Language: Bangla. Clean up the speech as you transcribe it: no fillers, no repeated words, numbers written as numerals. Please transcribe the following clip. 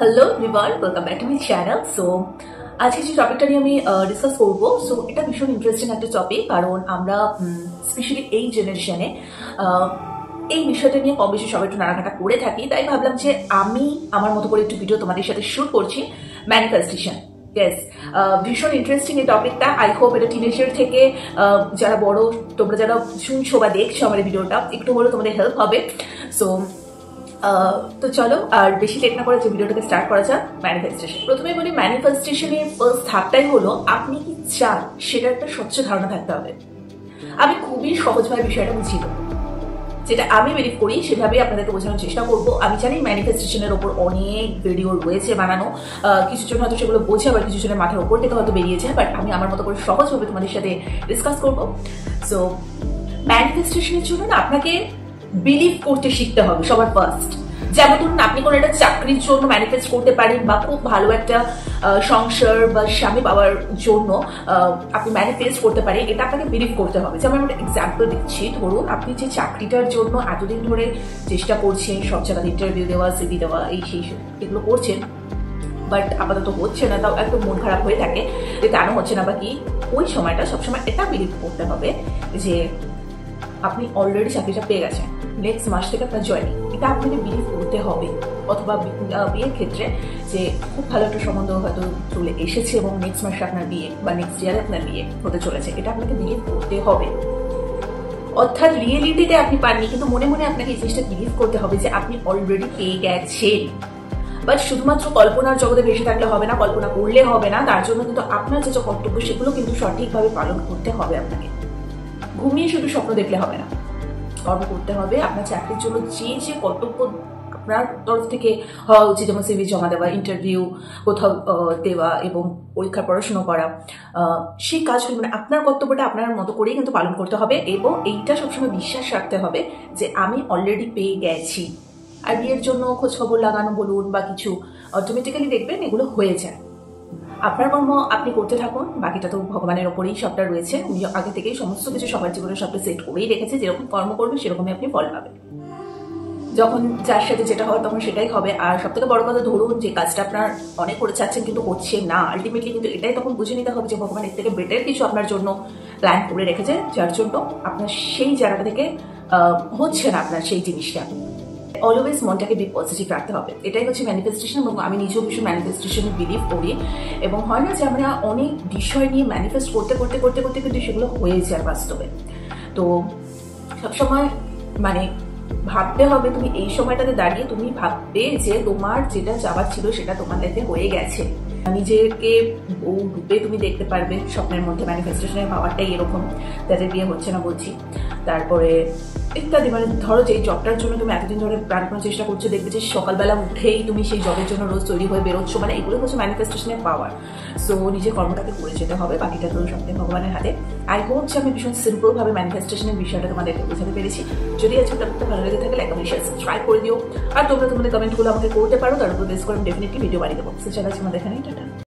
Hello everyone, welcome back to my channel. So আজকে যে টপিকটা নিয়ে আমি ডিসকাস করবো, সো এটা ভীষণ ইন্টারেস্টিং একটা টপিক, কারণ আমরা স্পেশালি এই জেনারেশনে এই বিষয়টা নিয়ে কম বেশি সবাই একটু নাড়াঘাটা করে থাকি। তাই ভাবলাম যে আমি আমার মতো করে একটু ভিডিও তোমাদের সাথে শুট করছি। ম্যানিফেস্টেশন, ইয়েস, ভীষণ ইন্টারেস্টিং এই টপিকটা। আই হোপ এটা টিনেজার থেকে যারা বড়, তোমরা যারা শুনছো বা দেখছো আমার এই ভিডিওটা, একটু হলেও তোমাদের হেল্প হবে। সো তো চলো আর বেশি লেট না করে যে ভিডিওটাকে স্টার্ট করা যাক। ম্যানিফেস্টেশন, প্রথমে বলি ম্যানিফেস্টেশনের ফার্স্ট ধাপটাই হলো আপনি কি চান সেটার একটা স্বচ্ছ ধারণা থাকতে হবে। আমি খুবই সহজভাবে বিষয়টা বুঝিয়ে দেবো, যেটা আমি বিলিভ করি সেভাবেই আপনাদেরকে বোঝানোর চেষ্টা করবো। আমি জানি ম্যানিফেস্টেশনের ওপর অনেক ভিডিও রয়েছে বানানো, কিছু জন হয়তো সেগুলো বোঝে, আবার কিছু জনের মাথার ওপর থেকে হয়তো বেরিয়ে যায়, বাট আমি আমার মতো করে সহজভাবে তোমাদের সাথে ডিসকাস করবো। সো ম্যানিফেস্টেশনের জন্য না আপনাকে বিলিভ করতে শিখতে হবে সবার ফার্স্ট। যেমন ধরুন আপনি কোনো একটা চাকরির জন্য ম্যানিফেস্ট করতে পারেন, বা খুব ভালো একটা সংসার বা স্বামী পাওয়ার জন্য আপনি ম্যানিফেস্ট করতে পারেন। এটা আপনাকে বিলিভ করতে হবে। যেমন আমি একটা এক্সাম্পল দিচ্ছি, ধরুন আপনি যে চাকরিটার জন্য এতদিন ধরে চেষ্টা করছেন, সব জায়গায় ইন্টারভিউ দেওয়া, সিভি দেওয়া, এই সেই এগুলো করছেন, বাট আপাতত হচ্ছে না, তাও একদম মন খারাপ হয়ে থাকে যে কেন হচ্ছে না বা কি। ওই সময়টা সবসময় এটা বিলিভ করতে হবে যে আপনি অলরেডি চাকরিটা পেয়ে গেছেন, নেক্সট মাস থেকে আপনার জয়েনিং। এটা আপনাকে বিলিভ করতে হবে। অথবা বিয়ের ক্ষেত্রে যে খুব ভালো একটা সম্বন্ধ হয়তো চলে এসেছে এবং নেক্সট মাসে আপনার বিয়ে বা নেক্সট ইয়ারে আপনার বিয়ে হতে চলেছে, এটা আপনাকে বিলিভ করতে হবে। অর্থাৎ রিয়েলিটিতে আপনি পাননি, কিন্তু মনে মনে আপনাকে এই জিনিসটা বিলিভ করতে হবে যে আপনি অলরেডি পেয়ে গেছেন। বাট শুধুমাত্র কল্পনার জগতে ভেসে থাকলে হবে না, কল্পনা করলে হবে না। তার জন্য কিন্তু আপনার যে কর্তব্য সেগুলো কিন্তু সঠিকভাবে পালন করতে হবে। আপনাকে ঘুমিয়ে শুধু স্বপ্ন দেখলে হবে না, কর্ম করতে হবে। আপনার চাকরির জন্য যে যে কর্তব্য আপনার তরফ থেকে হওয়া উচিত, যেমন সিভি জমা দেওয়া, ইন্টারভিউ কোথাও দেওয়া এবং পরীক্ষার পড়াশোনা করা, সেই কাজগুলো মানে আপনার কর্তব্যটা আপনার মতো করেই কিন্তু পালন করতে হবে। এবং এইটা সবসময় বিশ্বাস রাখতে হবে যে আমি অলরেডি পেয়ে গেছি। আর বিয়ের জন্য খোঁজ খবর লাগানো বলুন বা কিছু, অটোমেটিক্যালি দেখবেন এগুলো হয়ে যায়। আপনার কর্ম আপনি করতে থাকুন, বাকিটা তো ভগবানের ওপরেই সবটা রয়েছে। উনি আগে থেকেই সমস্ত কিছু সবার জীবনে সবটা সেট করেই রেখেছে। যেরকম কর্ম করবে সেরকমই আপনি ফল পাবেন। যখন যার সাথে যেটা হয় তখন সেটাই হবে। আর সব থেকে বড় কথা, ধরুন যে কাজটা আপনার অনেক করে চাচ্ছেন কিন্তু হচ্ছে না, আলটিমেটলি কিন্তু এটাই তখন বুঝে নিতে হবে যে ভগবান এর থেকে বেটার কিছু আপনার জন্য প্ল্যান করে রেখেছে, যার জন্য আপনার সেই জায়গা থেকে হচ্ছে না আপনার সেই জিনিসটা। অলওয়েজ মনটাকে বি পজিটিভ রাখতে হবে। এটাই হচ্ছে ম্যানিফেস্টেশন। এবং আমি নিজেও ভীষণ ম্যানিফেস্টেশনে বিলিভ করি। এবং হয় না যে আমরা অনেক বিষয় নিয়ে ম্যানিফেস্ট করতে করতে করতে করতে কিন্তু সেগুলো হয়ে যায় বাস্তবে। তো সবসময় মানে ভাবতে হবে, তুমি এই সময়টাতে দাঁড়িয়ে তুমি ভাববে যে তোমার যেটা চাওয়ার ছিল সেটা তোমার লাইফে হয়ে গেছে। নিজেকে বউ রূপে তুমি দেখতে পারবে স্বপ্নের মধ্যে। ম্যানিফেস্টেশনের পাওয়ারটাই এরকম, যাদের বিয়ে হচ্ছে না বলছি। তারপরে ইত্যাদি, মানে ধরো যে জবটার জন্য তুমি এতদিন ধরে প্রাণপণ চেষ্টা করছো, দেখবে যে সকালবেলা উঠেই তুমি সেই জবের জন্য রোজ তৈরি হয়ে বেরোচ্ছ। মানে এগুলো হচ্ছে ম্যানিফেস্টেশনের পাওয়ার। সো নিজের কর্মটাকে করে যেতে হবে, বাকিটা তো সবটাই ভগবানের হাতে। আই হোপ যে আমি ভীষণ সিম্পল ভাবে ম্যানিফেস্টেশনের বিষয়টা তোমাদেরকে বোঝাতে পেরেছি। যদি আজকে টপিকটা ভালো লেগে থাকে, লাইক কমেন্ট শেয়ার সাবস্ক্রাইব করে দিও। আর তোমরা তোমাদের কমেন্টগুলো আমাকে করতে পারো, তার উপর বেস করে আমি ডেফিনেটলি ভিডিও বানিয়ে দেবো। সো চলো আজকে আমাদের এখানেই টাটা।